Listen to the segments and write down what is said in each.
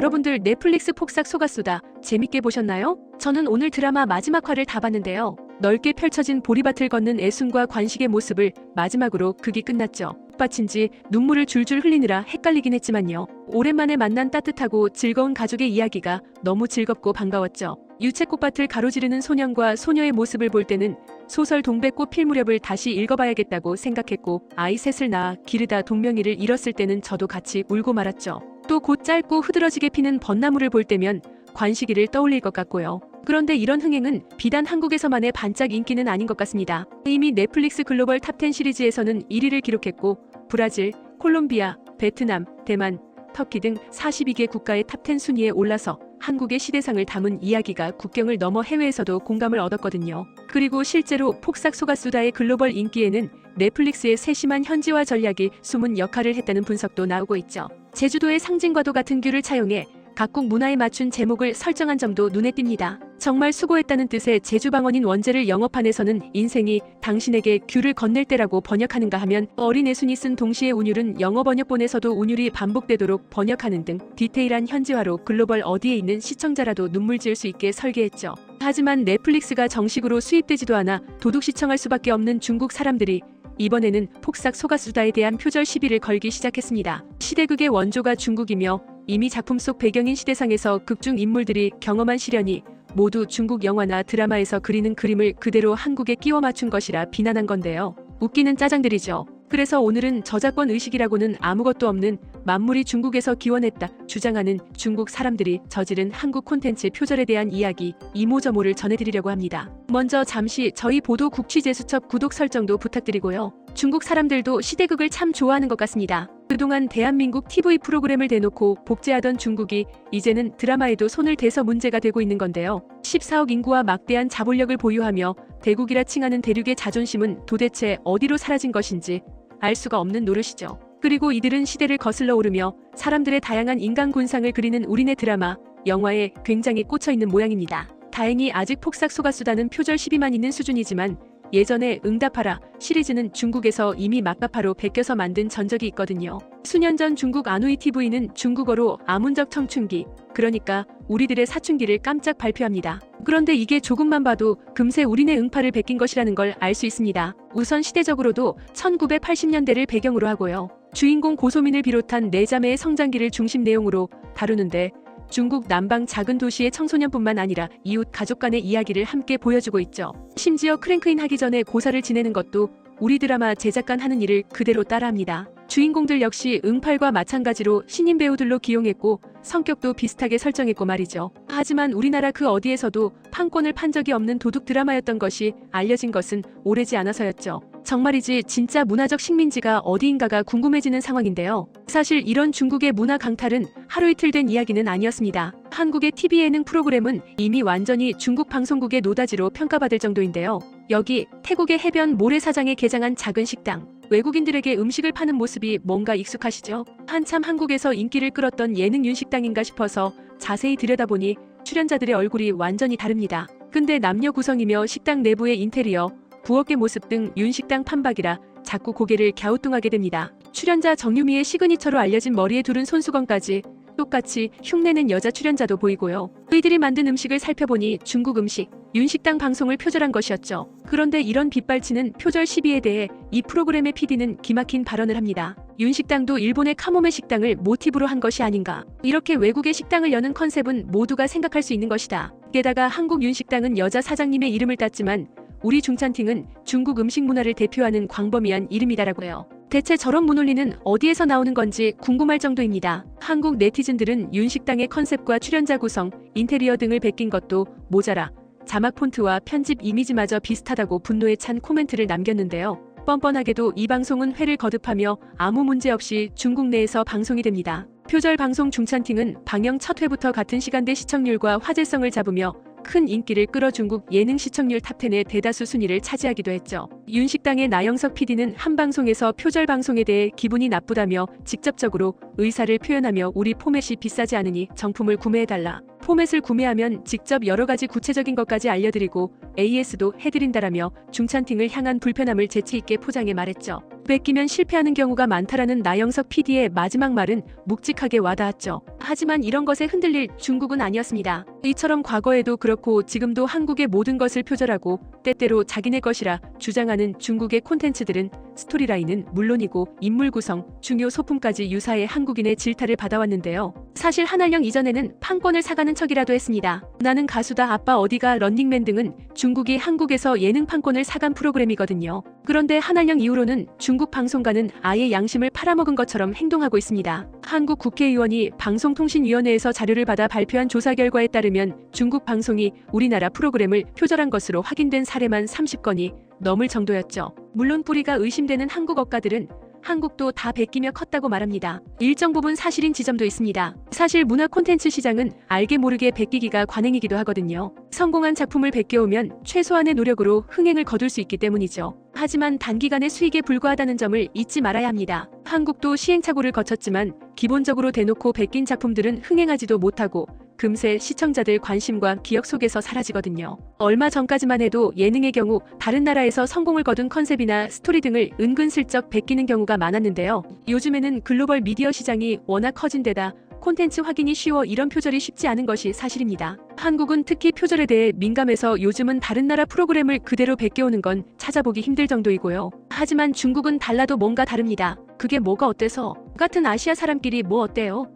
여러분들 넷플릭스 폭삭 속았수다 재밌게 보셨나요? 저는 오늘 드라마 마지막 화를 다 봤는데요. 넓게 펼쳐진 보리밭을 걷는 애순과 관식의 모습을 마지막으로 극이 끝났죠. 밭인지 눈물을 줄줄 흘리느라 헷갈리긴 했지만요. 오랜만에 만난 따뜻하고 즐거운 가족의 이야기가 너무 즐겁고 반가웠죠. 유채꽃밭을 가로지르는 소년과 소녀의 모습을 볼 때는 소설 동백꽃 필 무렵을 다시 읽어봐야겠다고 생각했고, 아이 셋을 낳아 기르다 동명이를 잃었을 때는 저도 같이 울고 말았죠. 또 곧 짧고 흐드러지게 피는 벚나무를 볼 때면 관식이를 떠올릴 것 같고요. 그런데 이런 흥행은 비단 한국에서만의 반짝 인기는 아닌 것 같습니다. 이미 넷플릭스 글로벌 탑10 시리즈에서는 1위를 기록했고, 브라질, 콜롬비아, 베트남, 대만, 터키 등 42개 국가의 탑10 순위에 올라서 한국의 시대상을 담은 이야기가 국경을 넘어 해외에서도 공감을 얻었거든요. 그리고 실제로 폭삭 속았수다의 글로벌 인기에는 넷플릭스의 세심한 현지화 전략이 숨은 역할을 했다는 분석도 나오고 있죠. 제주도의 상징과도 같은 귤을 차용해 각국 문화에 맞춘 제목을 설정한 점도 눈에 띕니다. 정말 수고했다는 뜻의 제주방언인 원제를 영어판에서는 인생이 당신에게 귤을 건넬 때라고 번역하는가 하면, 어린 애순이 쓴 동시에 운율은 영어 번역본에서도 운율이 반복되도록 번역하는 등 디테일한 현지화로 글로벌 어디에 있는 시청자라도 눈물 지을 수 있게 설계했죠. 하지만 넷플릭스가 정식으로 수입되지도 않아 도둑 시청할 수밖에 없는 중국 사람들이 이번에는 폭삭 속았수다에 대한 표절 시비를 걸기 시작했습니다. 시대극의 원조가 중국이며 이미 작품 속 배경인 시대상에서 극중 인물들이 경험한 시련이 모두 중국 영화나 드라마에서 그리는 그림을 그대로 한국에 끼워 맞춘 것이라 비난한 건데요. 웃기는 짜장들이죠. 그래서 오늘은 저작권 의식이라고는 아무것도 없는 만물이 중국에서 기원했다 주장하는 중국 사람들이 저지른 한국 콘텐츠 표절에 대한 이야기 이모저모를 전해드리려고 합니다. 먼저 잠시 저희 보도 국취재수첩 구독 설정도 부탁드리고요. 중국 사람들도 시대극을 참 좋아하는 것 같습니다. 그동안 대한민국 TV 프로그램을 대놓고 복제하던 중국이 이제는 드라마에도 손을 대서 문제가 되고 있는 건데요. 14억 인구와 막대한 자본력을 보유하며 대국이라 칭하는 대륙의 자존심은 도대체 어디로 사라진 것인지 알 수가 없는 노릇이죠. 그리고 이들은 시대를 거슬러 오르며 사람들의 다양한 인간 군상을 그리는 우리네 드라마, 영화에 굉장히 꽂혀 있는 모양입니다. 다행히 아직 폭삭 속았수다는 표절 시비만 있는 수준이지만 예전에 응답하라 시리즈는 중국에서 이미 막가파로 베껴서 만든 전적이 있거든요. 수년 전 중국 아누이 TV는 중국어로 아문적 청춘기, 그러니까 우리들의 사춘기를 깜짝 발표합니다. 그런데 이게 조금만 봐도 금세 우리네 응파를 베낀 것이라는 걸 알 수 있습니다. 우선 시대적으로도 1980년대를 배경으로 하고요. 주인공 고소민을 비롯한 네 자매의 성장기를 중심 내용으로 다루는데, 중국 남방 작은 도시의 청소년뿐만 아니라 이웃 가족 간의 이야기를 함께 보여주고 있죠. 심지어 크랭크인 하기 전에 고사를 지내는 것도 우리 드라마 제작관 하는 일을 그대로 따라합니다. 주인공들 역시 응팔과 마찬가지로 신인 배우들로 기용했고 성격도 비슷하게 설정했고 말이죠. 하지만 우리나라 그 어디에서도 판권을 판 적이 없는 도둑 드라마였던 것이 알려진 것은 오래지 않아서였죠. 정말이지 진짜 문화적 식민지가 어디인가가 궁금해지는 상황인데요. 사실 이런 중국의 문화 강탈은 하루 이틀 된 이야기는 아니었습니다. 한국의 TV 예능 프로그램은 이미 완전히 중국 방송국의 노다지로 평가받을 정도인데요. 여기 태국의 해변 모래사장에 개장한 작은 식당, 외국인들에게 음식을 파는 모습이 뭔가 익숙하시죠? 한참 한국에서 인기를 끌었던 예능 윤식당인가 싶어서 자세히 들여다보니 출연자들의 얼굴이 완전히 다릅니다. 근데 남녀 구성이며 식당 내부의 인테리어, 부엌의 모습 등 윤식당 판박이라 자꾸 고개를 갸우뚱하게 됩니다. 출연자 정유미의 시그니처로 알려진 머리에 두른 손수건까지 똑같이 흉내낸 여자 출연자도 보이고요. 이들이 만든 음식을 살펴보니 중국 음식, 윤식당 방송을 표절한 것이었죠. 그런데 이런 빗발치는 표절 시비에 대해 이 프로그램의 PD는 기막힌 발언을 합니다. 윤식당도 일본의 카모메 식당을 모티브로 한 것이 아닌가. 이렇게 외국의 식당을 여는 컨셉은 모두가 생각할 수 있는 것이다. 게다가 한국 윤식당은 여자 사장님의 이름을 땄지만 우리 중찬팅은 중국 음식 문화를 대표하는 광범위한 이름이다라고요. 대체 저런 문논리는 어디에서 나오는 건지 궁금할 정도입니다. 한국 네티즌들은 윤식당의 컨셉과 출연자 구성, 인테리어 등을 베낀 것도 모자라 자막 폰트와 편집 이미지마저 비슷하다고 분노에 찬 코멘트를 남겼는데요. 뻔뻔하게도 이 방송은 회를 거듭하며 아무 문제 없이 중국 내에서 방송이 됩니다. 표절 방송 중찬팅은 방영 첫 회부터 같은 시간대 시청률과 화제성을 잡으며 큰 인기를 끌어 중국 예능 시청률 탑10의 대다수 순위를 차지하기도 했죠. 윤식당의 나영석 PD는 한 방송에서 표절 방송에 대해 기분이 나쁘다며 직접적으로 의사를 표현하며 우리 포맷이 비싸지 않으니 정품을 구매해달라. 포맷을 구매하면 직접 여러 가지 구체적인 것까지 알려드리고 AS도 해드린다라며 중찬팅을 향한 불편함을 재치 있게 포장해 말했죠. 뺏기면 실패하는 경우가 많다라는 나영석 PD의 마지막 말은 묵직하게 와닿았죠. 하지만 이런 것에 흔들릴 중국은 아니었습니다. 이처럼 과거에도 그렇고 지금도 한국의 모든 것을 표절하고 때때로 자기네 것이라 주장하는 중국의 콘텐츠들은 스토리라인은 물론이고 인물 구성, 중요 소품까지 유사해 한국인의 질타를 받아왔는데요. 사실 한알령 이전에는 판권을 사가는 척이라도 했습니다. 나는 가수다, 아빠 어디가, 런닝맨 등은 중국이 한국에서 예능 판권을 사간 프로그램이거든요. 그런데 한알령 이후로는 중국 방송가는 아예 양심을 팔아먹은 것처럼 행동하고 있습니다. 한국 국회의원이 방송통신위원회에서 자료를 받아 발표한 조사 결과에 따르면 중국 방송이 우리나라 프로그램을 표절한 것으로 확인된 사례만 30건이 넘을 정도였죠. 물론 뿌리가 의심되는 한국 억가들은 한국도 다 베끼며 컸다고 말합니다. 일정 부분 사실인 지점도 있습니다. 사실 문화 콘텐츠 시장은 알게 모르게 베끼기가 관행이기도 하거든요. 성공한 작품을 베껴오면 최소한의 노력으로 흥행을 거둘 수 있기 때문이죠. 하지만 단기간의 수익에 불과하다는 점을 잊지 말아야 합니다. 한국도 시행착오를 거쳤지만 기본적으로 대놓고 베낀 작품들은 흥행하지도 못하고 금세 시청자들 관심과 기억 속에서 사라지거든요. 얼마 전까지만 해도 예능의 경우 다른 나라에서 성공을 거둔 컨셉이나 스토리 등을 은근슬쩍 베끼는 경우가 많았는데요. 요즘에는 글로벌 미디어 시장이 워낙 커진 데다 콘텐츠 확인이 쉬워 이런 표절이 쉽지 않은 것이 사실입니다. 한국은 특히 표절에 대해 민감해서 요즘은 다른 나라 프로그램을 그대로 베껴오는 건 찾아보기 힘들 정도이고요. 하지만 중국은 달라도 뭔가 다릅니다. 그게 뭐가 어때서? 같은 아시아 사람끼리 뭐 어때요?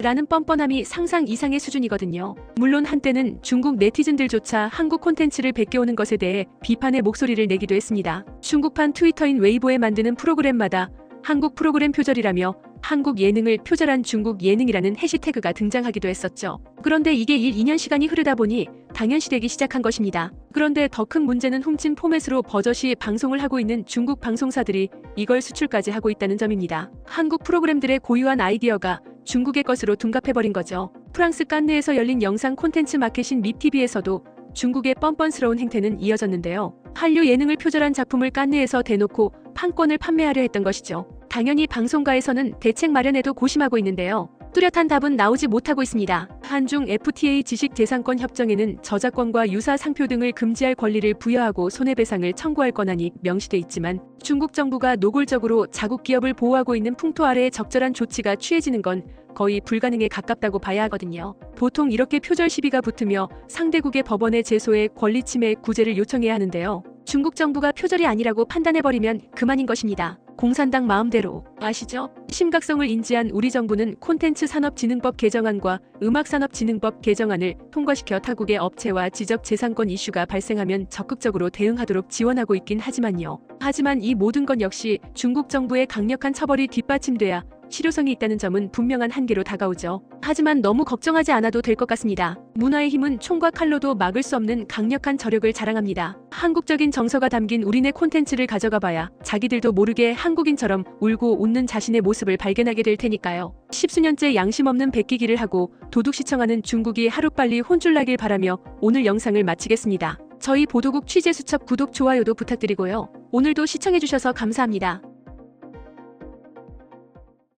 라는 뻔뻔함이 상상 이상의 수준이거든요. 물론 한때는 중국 네티즌들조차 한국 콘텐츠를 베껴오는 것에 대해 비판의 목소리를 내기도 했습니다. 중국판 트위터인 웨이보에 만드는 프로그램마다 한국 프로그램 표절이라며 한국 예능을 표절한 중국 예능이라는 해시태그가 등장하기도 했었죠. 그런데 이게 2년 시간이 흐르다 보니 당연시되기 시작한 것입니다. 그런데 더 큰 문제는 훔친 포맷으로 버젓이 방송을 하고 있는 중국 방송사들이 이걸 수출까지 하고 있다는 점입니다. 한국 프로그램들의 고유한 아이디어가 중국의 것으로 둔갑해버린 거죠. 프랑스 깐느에서 열린 영상 콘텐츠 마켓인 밉TV에서도 중국의 뻔뻔스러운 행태는 이어졌는데요. 한류 예능을 표절한 작품을 깐느에서 대놓고 판권을 판매하려 했던 것이죠. 당연히 방송가에서는 대책 마련에도 고심하고 있는데요. 뚜렷한 답은 나오지 못하고 있습니다. 한중 FTA 지식재산권 협정에는 저작권과 유사 상표 등을 금지할 권리를 부여하고 손해배상을 청구할 권한이 명시돼 있지만 중국 정부가 노골적으로 자국 기업을 보호하고 있는 풍토 아래에 적절한 조치가 취해지는 건 거의 불가능에 가깝다고 봐야 하거든요. 보통 이렇게 표절 시비가 붙으며 상대국의 법원에 제소해 권리 침해 구제를 요청해야 하는데요. 중국 정부가 표절이 아니라고 판단해버리면 그만인 것입니다. 공산당 마음대로. 아시죠? 심각성을 인지한 우리 정부는 콘텐츠산업진흥법 개정안과 음악산업진흥법 개정안을 통과시켜 타국의 업체와 지적재산권 이슈가 발생하면 적극적으로 대응하도록 지원하고 있긴 하지만요. 하지만 이 모든 것 역시 중국 정부의 강력한 처벌이 뒷받침돼야 실효성이 있다는 점은 분명한 한계로 다가오죠. 하지만 너무 걱정하지 않아도 될 것 같습니다. 문화의 힘은 총과 칼로도 막을 수 없는 강력한 저력을 자랑합니다. 한국적인 정서가 담긴 우리네 콘텐츠를 가져가 봐야 자기들도 모르게 한국인처럼 울고 웃는 자신의 모습을 발견하게 될 테니까요. 십수년째 양심 없는 베끼기를 하고 도둑시청하는 중국이 하루빨리 혼쭐 나길 바라며 오늘 영상을 마치겠습니다. 저희 보도국 취재수첩 구독, 좋아요도 부탁드리고요. 오늘도 시청해주셔서 감사합니다.